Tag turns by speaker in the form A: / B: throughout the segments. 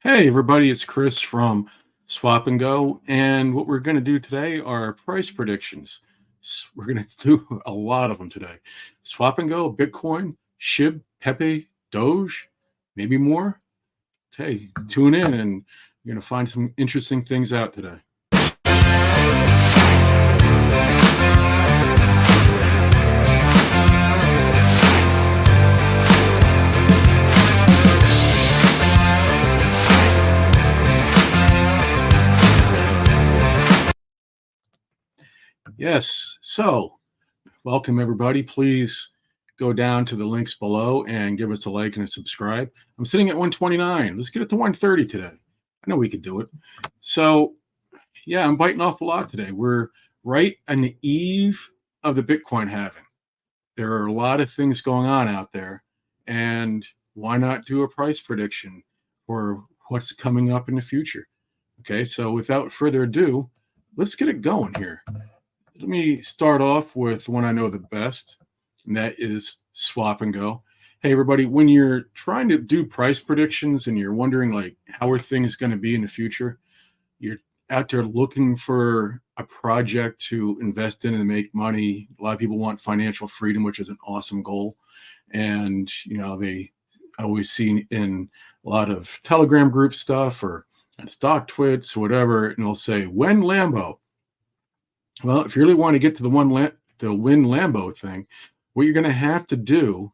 A: Hey everybody, it's Chris from Swap and Go, and what we're going to do today are price predictions. We're going to do a lot of them today. Swap and Go, Bitcoin, Shib, Pepe, Doge, maybe more. Hey, tune in and you're going to find some interesting things out today. Yes, so welcome everybody. Please go down to the links below and give us a like and a subscribe. I'm sitting at 129. Let's get it to 130 today. I know we could do it. So yeah, I'm biting off a lot today. We're right on the eve of the Bitcoin halving. There are a lot of things going on out there, and why not do a price prediction for what's coming up in the future? Okay, so without further ado, let's get it going here. Let me start off with one I know the best, and that is Swap and Go. Hey, everybody, when you're trying to do price predictions and you're wondering, like, how are things going to be in the future, you're out there looking for a project to invest in and make money. A lot of people want financial freedom, which is an awesome goal. And, they always see in a lot of Telegram group stuff or stock twits or whatever, and they'll say, when Lambo. Well, if you really want to get to the win Lambo thing, what you're going to have to do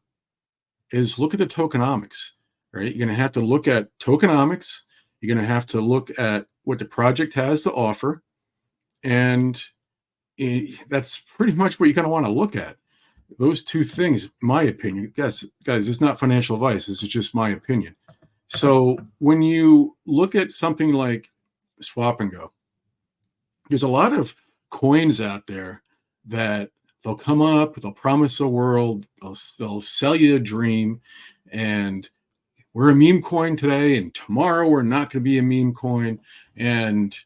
A: is look at the tokenomics, right? You're going to have to look at tokenomics. You're going to have to look at what the project has to offer. And that's pretty much what you're going to want to look at. Those two things, in my opinion, guys, it's not financial advice. This is just my opinion. So when you look at something like Swap and Go, there's a lot of coins out there that they'll come up, they'll promise a world, they'll sell you a dream, and we're a meme coin today, and tomorrow we're not going to be a meme coin. And,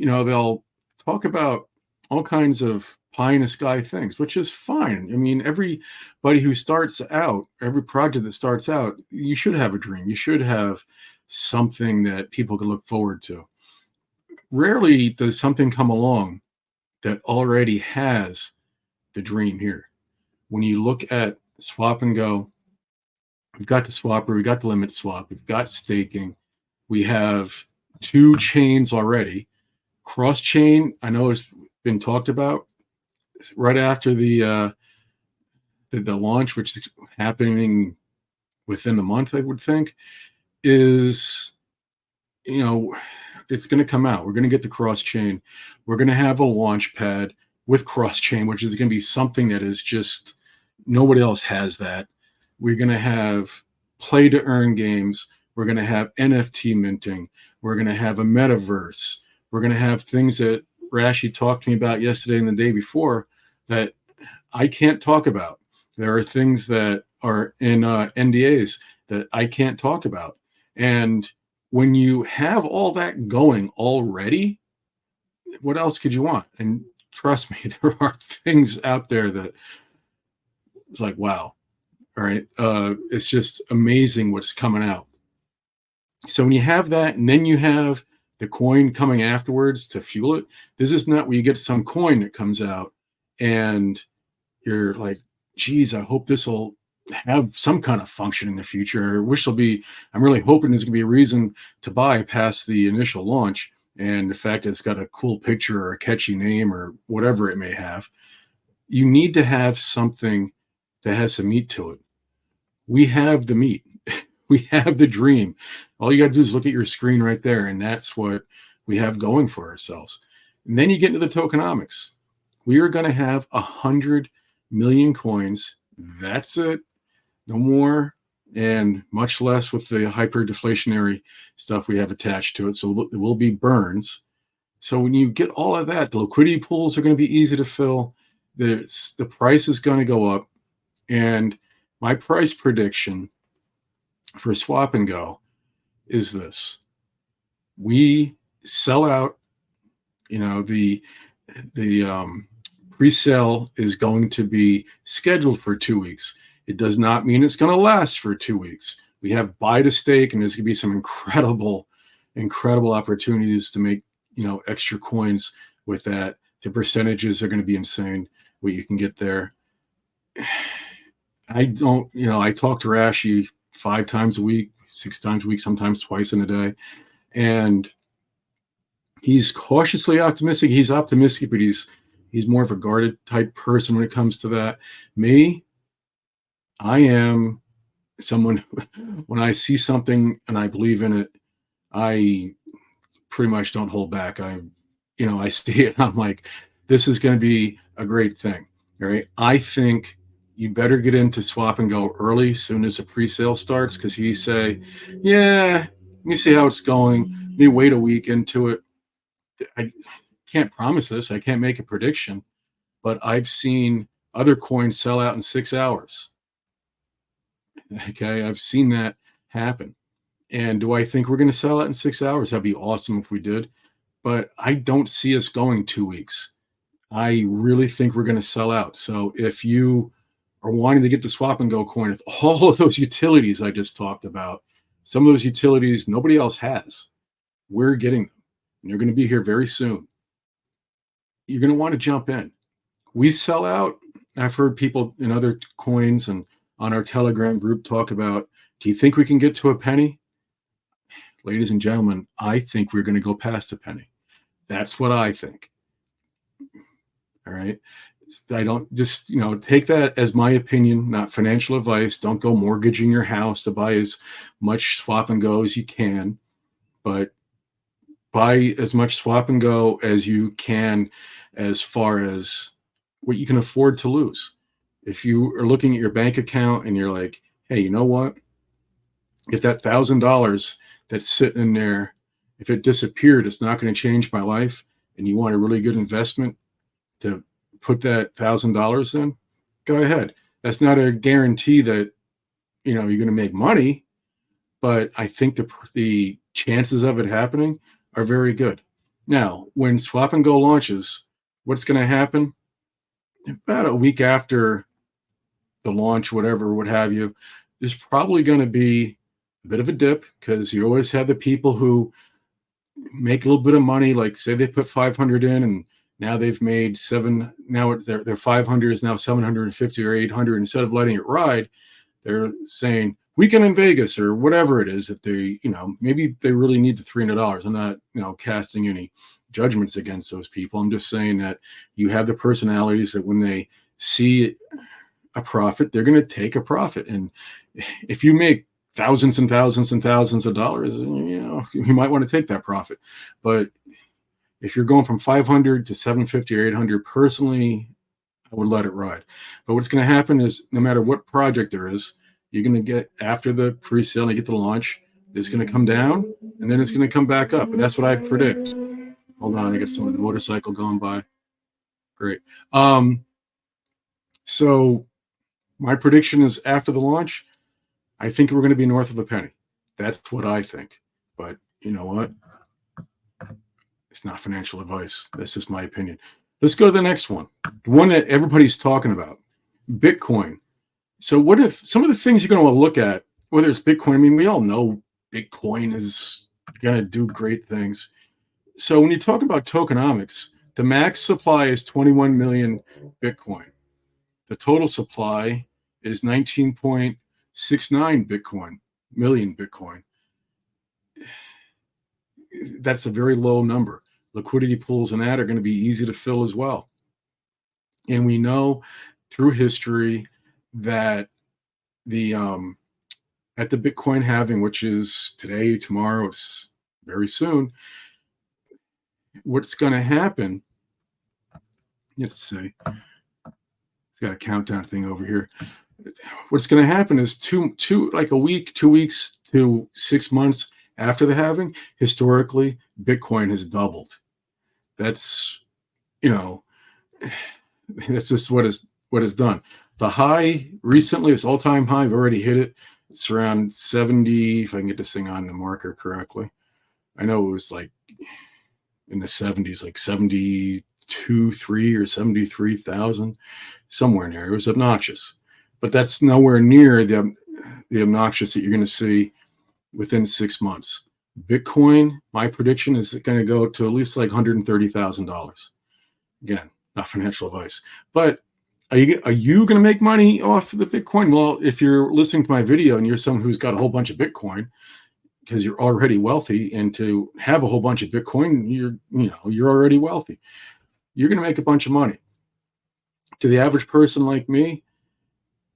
A: they'll talk about all kinds of pie in the sky things, which is fine. I mean, everybody who starts out, every project that starts out, you should have a dream. You should have something that people can look forward to. Rarely does something come along that already has the dream here. When you look at Swap and Go, we've got the swapper, we've got the limit swap, we've got staking, we have two chains already. Cross chain, I know it's been talked about right after the launch, which is happening within the month, I would think, is it's going to come out. We're going to get the cross chain. We're going to have a launch pad with cross chain, which is going to be something that is just nobody else has that. We're going to have play to earn games. We're going to have NFT minting. We're going to have a metaverse. We're going to have things that Rashi talked to me about yesterday and the day before that I can't talk about. There are things that are in NDAs that I can't talk about. And when you have all that going already, what else could you want? And trust me, there are things out there that it's like, wow. All right. It's just amazing what's coming out. So when you have that, and then you have the coin coming afterwards to fuel it, this is not where you get some coin that comes out and you're like, geez, I hope this will have some kind of function in the future. I'm really hoping there's going to be a reason to buy past the initial launch. And the fact that it's got a cool picture or a catchy name or whatever it may have, you need to have something that has some meat to it. We have the meat. We have the dream. All you got to do is look at your screen right there, and that's what we have going for ourselves. And then you get into the tokenomics. We are going to have 100 million coins. That's it. No more, and much less with the hyper deflationary stuff we have attached to it. So it will be burns. So when you get all of that, the liquidity pools are going to be easy to fill. The price is going to go up. And my price prediction for Swap and Go is this: we sell out. The pre-sale is going to be scheduled for 2 weeks. It does not mean it's going to last for 2 weeks. We have buy to stake, and there's going to be some incredible opportunities to make, extra coins with that. The percentages are going to be insane what you can get there. I don't, I talk to Rashi 5 times a week, 6 times a week, sometimes twice in a day. And he's cautiously optimistic. He's optimistic, but he's more of a guarded type person when it comes to that. Me, I am someone, when I see something and I believe in it, I pretty much don't hold back. I see it. I'm like, this is going to be a great thing. All right. I think you better get into Swap and Go early, soon as the pre-sale starts, because you say, yeah, let me see how it's going. Let me wait a week into it. I can't promise this. I can't make a prediction, but I've seen other coins sell out in 6 hours. Okay. I've seen that happen. And do I think we're going to sell out in 6 hours? That'd be awesome if we did, but I don't see us going 2 weeks. I really think we're going to sell out. So if you are wanting to get the Swap and Go coin, with all of those utilities I just talked about, some of those utilities nobody else has, we're getting them. And they're going to be here very soon. You're going to want to jump in. We sell out. I've heard people in other coins and on our Telegram group talk about, do you think we can get to a penny? Ladies and gentlemen, I think we're going to go past a penny. That's what I think. All right. I don't just, take that as my opinion, not financial advice. Don't go mortgaging your house to buy as much Swap and Go as you can, but buy as much Swap and Go as you can as far as what you can afford to lose. If you are looking at your bank account and you're like, hey, you know what? If that $1,000 that's sitting in there, if it disappeared, it's not going to change my life, and you want a really good investment to put that $1,000 in, go ahead. That's not a guarantee that, you're going to make money, but I think the chances of it happening are very good. Now, when Swap and Go launches, what's going to happen? About a week after the launch, whatever, what have you, there's probably going to be a bit of a dip, because you always have the people who make a little bit of money, like say they put 500 in and now they've made now their 500 is now 750 or 800. Instead of letting it ride, they're saying weekend in Vegas or whatever it is that they, maybe they really need the $300. I'm not, casting any judgments against those people. I'm just saying that you have the personalities that when they see a profit, they're going to take a profit. And if you make thousands and thousands and thousands of dollars, you might want to take that profit. But if you're going from 500 to 750 or 800, personally, I would let it ride. But what's going to happen is no matter what project there is, you're going to get, after the pre-sale and you get the launch, it's going to come down and then it's going to come back up. And that's what I predict. Hold on, I got some motorcycle going by. Great. So my prediction is after the launch, I think we're going to be north of a penny. That's what I think. But you know what? It's not financial advice. That's just my opinion. Let's go to the next one. The one that everybody's talking about, Bitcoin. So what if some of the things you're going to want to look at, whether it's Bitcoin, I mean, we all know Bitcoin is going to do great things. So when you talk about tokenomics, the max supply is 21 million Bitcoin. The total supply is 19.69 million Bitcoin. That's a very low number. Liquidity pools and that are going to be easy to fill as well. And we know through history that the at the Bitcoin halving, which is today, tomorrow, it's very soon, what's going to happen, let's see, it's got a countdown thing over here. What's going to happen is like a week, 2 weeks to 6 months after the halving, historically, Bitcoin has doubled. That's, that's just what is done. The high recently, this all-time high, I've already hit it. It's around 70, if I can get this thing on the marker correctly. I know it was like in the 70s, like 72.3 or 73,000, somewhere in there. It was obnoxious. But that's nowhere near the the obnoxious that you're going to see within 6 months. Bitcoin, my prediction is going to go to at least like $130,000. Again, not financial advice, but are you going to make money off of the Bitcoin? Well, if you're listening to my video and you're someone who's got a whole bunch of Bitcoin because you're already wealthy, and to have a whole bunch of Bitcoin, you're already wealthy. You're going to make a bunch of money. To the average person like me,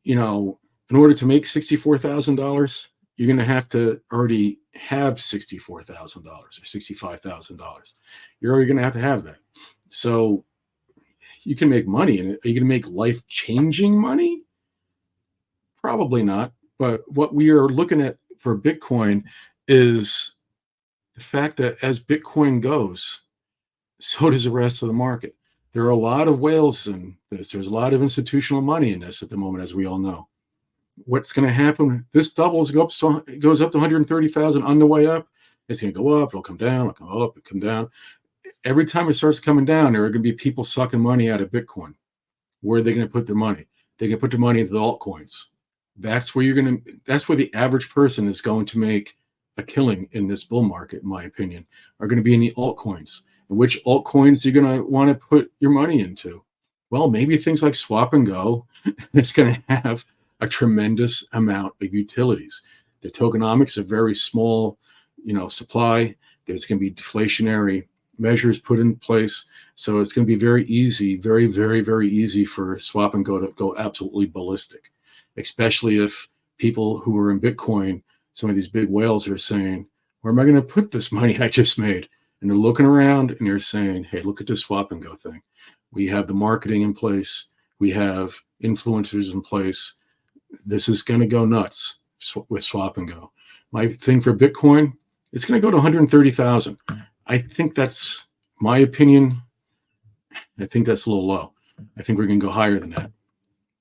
A: in order to make $64,000, you're going to have to already have $64,000 or $65,000. You're already going to have that. So you can make money in it. Are you going to make life-changing money? Probably not. But what we are looking at for Bitcoin is the fact that as Bitcoin goes, so does the rest of the market. There are a lot of whales in this. There's a lot of institutional money in this at the moment, as we all know. What's going to happen? This doubles, it goes up to 130,000 on the way up. It's going to go up, it'll come down, it'll come up, it'll come down. Every time it starts coming down, there are going to be people sucking money out of Bitcoin. Where are they going to put their money? They're going to put their money into the altcoins. That's where the average person is going to make a killing in this bull market, in my opinion, are going to be in the altcoins. And which altcoins you're going to want to put your money into? Well, maybe things like Swap and Go. It's going to have a tremendous amount of utilities. The tokenomics are very small, supply. There's going to be deflationary measures put in place. So it's going to be very easy, very, very, very easy for Swap and Go to go absolutely ballistic, especially if people who are in Bitcoin, some of these big whales are saying, where am I going to put this money I just made? And they're looking around and they're saying, hey, look at this Swap and Go thing. We have the marketing in place. We have influencers in place. This is going to go nuts with Swap and Go. My thing for Bitcoin, it's going to go to 130,000. I think that's my opinion. I think that's a little low. I think we're going to go higher than that.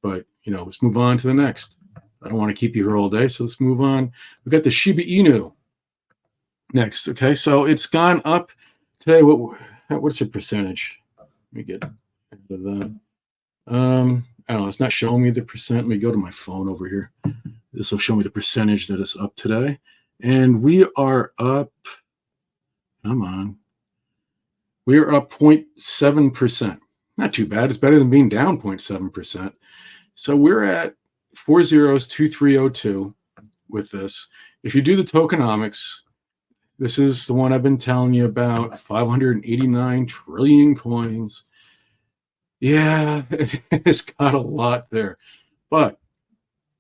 A: But, let's move on to the next. I don't want to keep you here all day, so let's move on. We've got the Shiba Inu next. Okay, so it's gone up today. What's the percentage? Let me get into that. I don't know. It's not showing me the percent. Let me go to my phone over here. This will show me the percentage that is up today. And we are up. Come on. We are up 0.7%. Not too bad. It's better than being down 0.7%. So we're at 402302 with this. If you do the tokenomics, this is the one I've been telling you about, 589 trillion coins. Yeah, it's got a lot there. But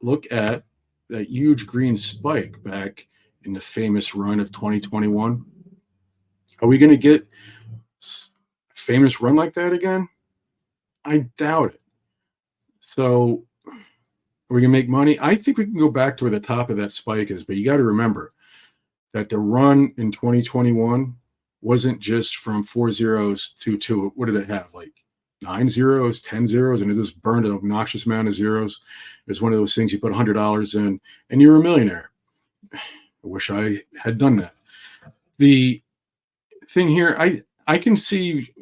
A: look at that huge green spike back in the famous run of 2021. Are we going to get a famous run like that again? I doubt it. So are we going to make money? I think we can go back to where the top of that spike is, but you got to remember that the run in 2021 wasn't just from 4 zeros to what did it have? Like 9 zeros, 10 zeros, and it just burned an obnoxious amount of zeros. It was one of those things you put $100 in and you're a millionaire. I wish I had done that. The thing here, I can see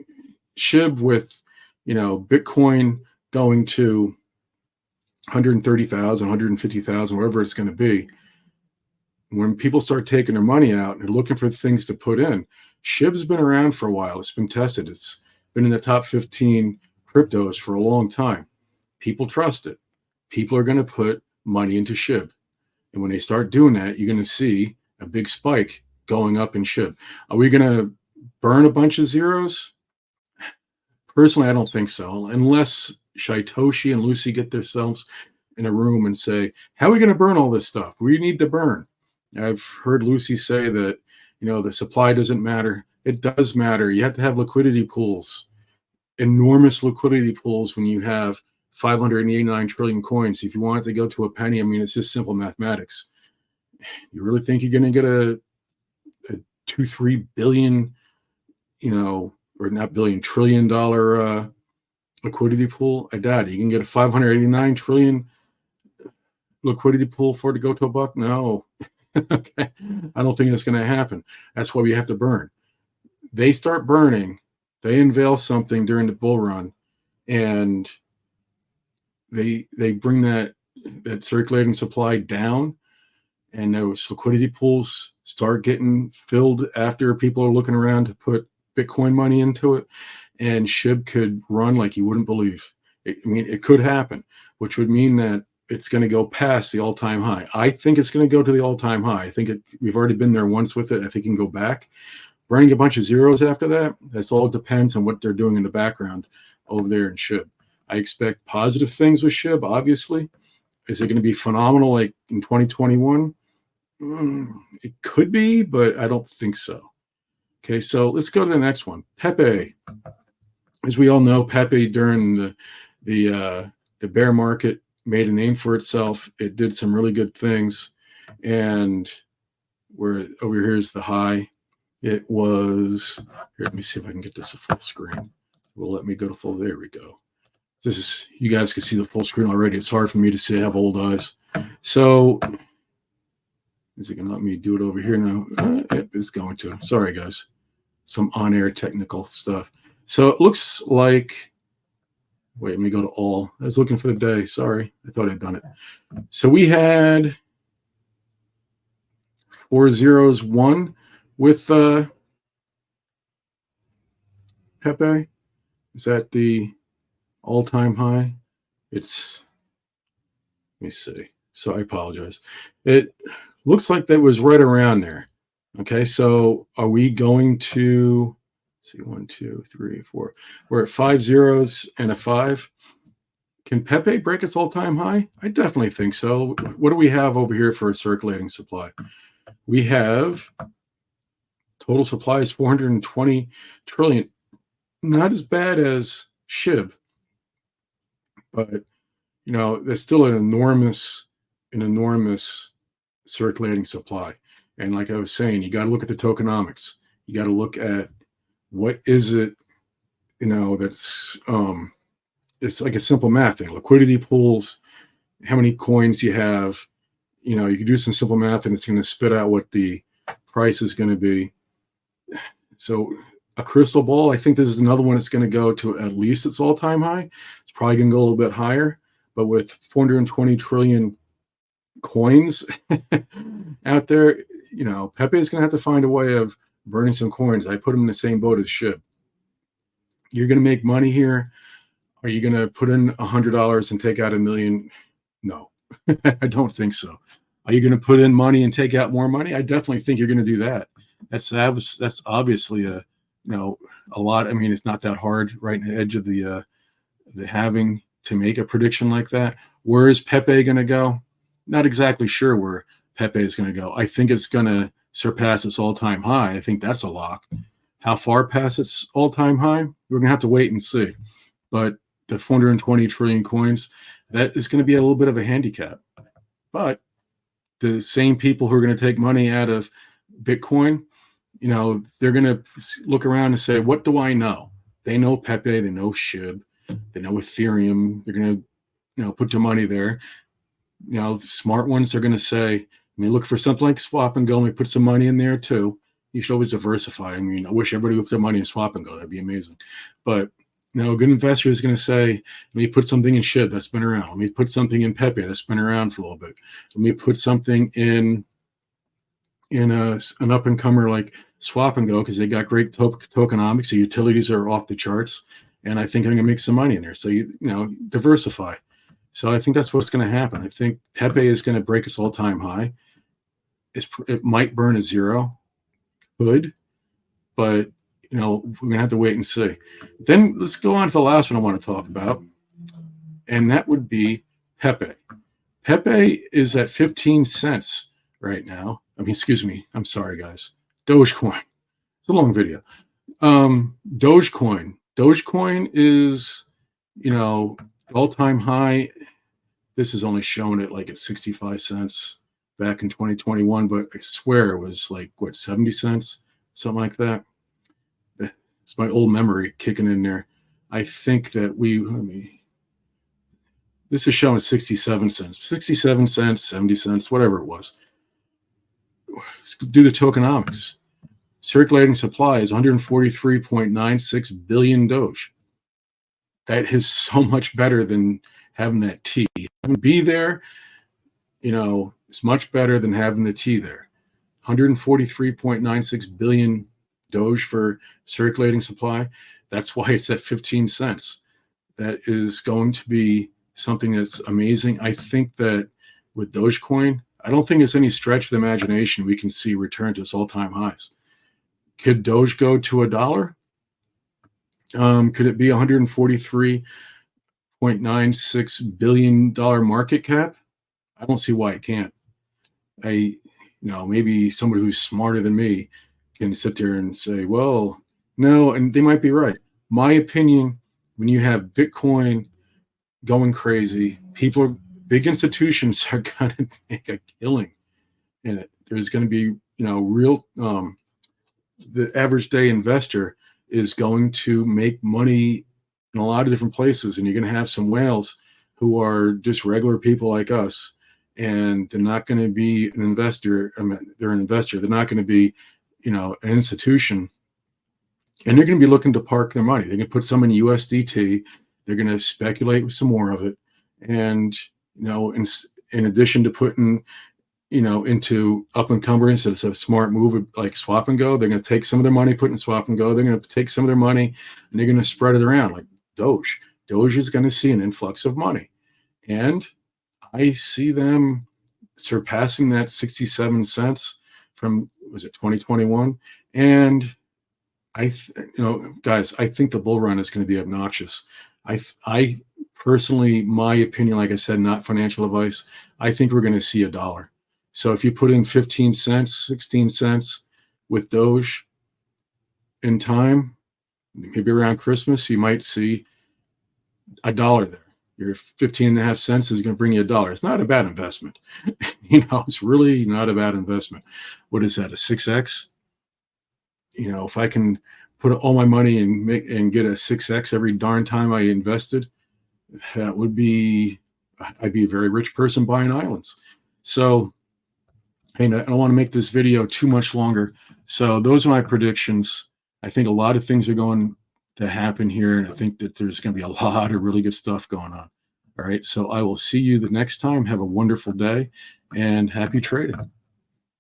A: Shib with, Bitcoin going to 130,000, 150,000, wherever it's going to be. When people start taking their money out and they're looking for things to put in, Shib's been around for a while. It's been tested. It's been in the top 15 cryptos for a long time. People trust it. People are going to put money into Shib. And when they start doing that, you're going to see a big spike going up in Shib. Are we going to burn a bunch of zeros? Personally, I don't think so. Unless Shaitoshi and Lucy get themselves in a room and say, how are we going to burn all this stuff? We need to burn. I've heard Lucy say that, the supply doesn't matter. It does matter. You have to have liquidity pools, enormous liquidity pools when you have 589 trillion coins. If you want it to go to a penny, it's just simple mathematics. You really think you're going to get a 2-3 billion, or not billion, $1 trillion liquidity pool? I doubt it. You can get a 589 trillion liquidity pool for it to go to $1? No. Okay. I don't think it's going to happen. That's why we have to burn. They start burning. They unveil something during the bull run, and they bring that circulating supply down. and those liquidity pools start getting filled after people are looking around to put Bitcoin money into it, and Shib could run like you wouldn't believe. I mean, it could happen, which would mean that it's going to go past the all-time high. I think it's going to go to the all-time high. I think we've already been there once with it. I think it can go back. Running a bunch of zeros after that, that's all depends on what they're doing in the background over there in Shib. I expect positive things with Shib, obviously. Is it going to be phenomenal like in 2021? It could be, but I don't think so. Okay, so let's go to the next one. Pepe. As we all know, Pepe during the bear market made a name for itself. It did some really good things, and where over here is the high. It was here. Let me see if I can get this to full screen. Will let me go to full. There we go. This is, you guys can see the full screen already. It's hard for me to see. I have old eyes. So is it gonna let me do it over here now? It's going to. Sorry, guys. Some on-air technical stuff. So it looks like, wait, let me go to all. I was looking for the day. Sorry, I thought I'd done it. So we had 401 with Pepe. Is that the all-time high? It's, let me see. So I apologize. It looks like that was right around there. Okay, so are we going to see 1, 2, 3, 4? We're at 5 zeros and a 5. Can Pepe break its all-time high? I definitely think so. What do we have over here for a circulating supply? We have total supply is 420 trillion. Not as bad as Shib, but you know, there's still an enormous circulating supply. And like I was saying, you got to look at the tokenomics. You got to look at what is it, you know, that's it's like a simple math thing. Liquidity pools, how many coins you have, you know, you can do some simple math and it's going to spit out what the price is going to be. So a crystal ball, I think this is another one that's going to go to at least its all-time high. It's probably going to go a little bit higher, but with 420 trillion coins out there, you know, Pepe is going to have to find a way of burning some coins. I put him in the same boat as Shib. You're going to make money here. Are you going to put in $100 and take out $1 million? No, I don't think so. Are you going to put in money and take out more money? I definitely think you're going to do that. That's obviously a, you know, a lot. I mean, it's not that hard right in the edge of the halving to make a prediction like that. Where is Pepe going to go? Not exactly sure where Pepe is going to go. I think it's going to surpass its all-time high. I think that's a lock. How far past its all-time high? We're going to have to wait and see. But the 420 trillion coins, that is going to be a little bit of a handicap. But the same people who are going to take money out of Bitcoin, you know, they're going to look around and say, what do I know? They know Pepe, they know Shib, they know Ethereum. They're going to, you know, put their money there. You know, the smart ones are going to say, I mean, look for something like Swap and Go. Let me put some money in there too. You should always diversify. I mean, I wish everybody would put their money in Swap and Go. That'd be amazing. But, you know, a good investor is going to say, let me put something in Shib that's been around. Let me put something in Pepe that's been around for a little bit. Let me put something in an up-and-comer like Swap and Go because they got great tokenomics. The utilities are off the charts. And I think I'm going to make some money in there. So, you know, diversify. So I think that's what's going to happen. I think Pepe is going to break its all-time high. It might burn a zero. Could. But, you know, we're going to have to wait and see. Then let's go on to the last one I want to talk about. And that would be Pepe. Pepe is at 15 cents right now. I mean, excuse me. I'm sorry, guys. Dogecoin. It's a long video. Dogecoin. Dogecoin is, you know, all-time high. This is only shown at like at 65 cents back in 2021, but I swear it was like, what, 70 cents? Something like that. It's my old memory kicking in there. I think that this is showing 67 cents. 67 cents, 70 cents, whatever it was. Let's do the tokenomics. Circulating supply is 143.96 billion Doge. That is so much better than having that T. Having B there, you know, It's much better than having the T there. 143.96 billion Doge for circulating supply. That's why it's at 15 cents. That is going to be something that's amazing. I think that with Dogecoin, I don't think it's any stretch of the imagination we can see return to its all-time highs. Could Doge go to $1? Could it be $143.96 billion market cap? I don't see why it can't. Maybe somebody who's smarter than me can sit there and say, well, no, and they might be right. My opinion, when you have Bitcoin going crazy, big institutions are going to make a killing in it. There's going to be, real, the average day investor is going to make money in a lot of different places, and you're going to have some whales who are just regular people like us, and they're not going to be an investor. They're an investor. They're not going to be, an institution, and they're going to be looking to park their money. They're going to put some in USDT. They're going to speculate with some more of it, and in addition to putting into up and encumbrance, it's a smart move like swap and go. They're going to take some of their money, put in swap and go. They're going to take some of their money, and they're going to spread it around like Doge. Doge is going to see an influx of money, and I see them surpassing that 67 cents from, was it 2021? And guys, I think the bull run is going to be obnoxious. I personally, my opinion, like I said, not financial advice, I think we're going to see $1. So if you put in 15 cents, 16 cents with Doge in time, maybe around Christmas, you might see $1 there. Your 15.5 cents is going to bring you $1. It's not a bad investment. It's really not a bad investment. What is that, a 6X? If I can put all my money and get a 6X every darn time I invested, that would be, I'd be a very rich person buying islands. So, hey, I don't want to make this video too much longer. So those are my predictions. I think a lot of things are going to happen here, and I think that there's going to be a lot of really good stuff going on. All right, so I will see you the next time. Have a wonderful day, and happy trading.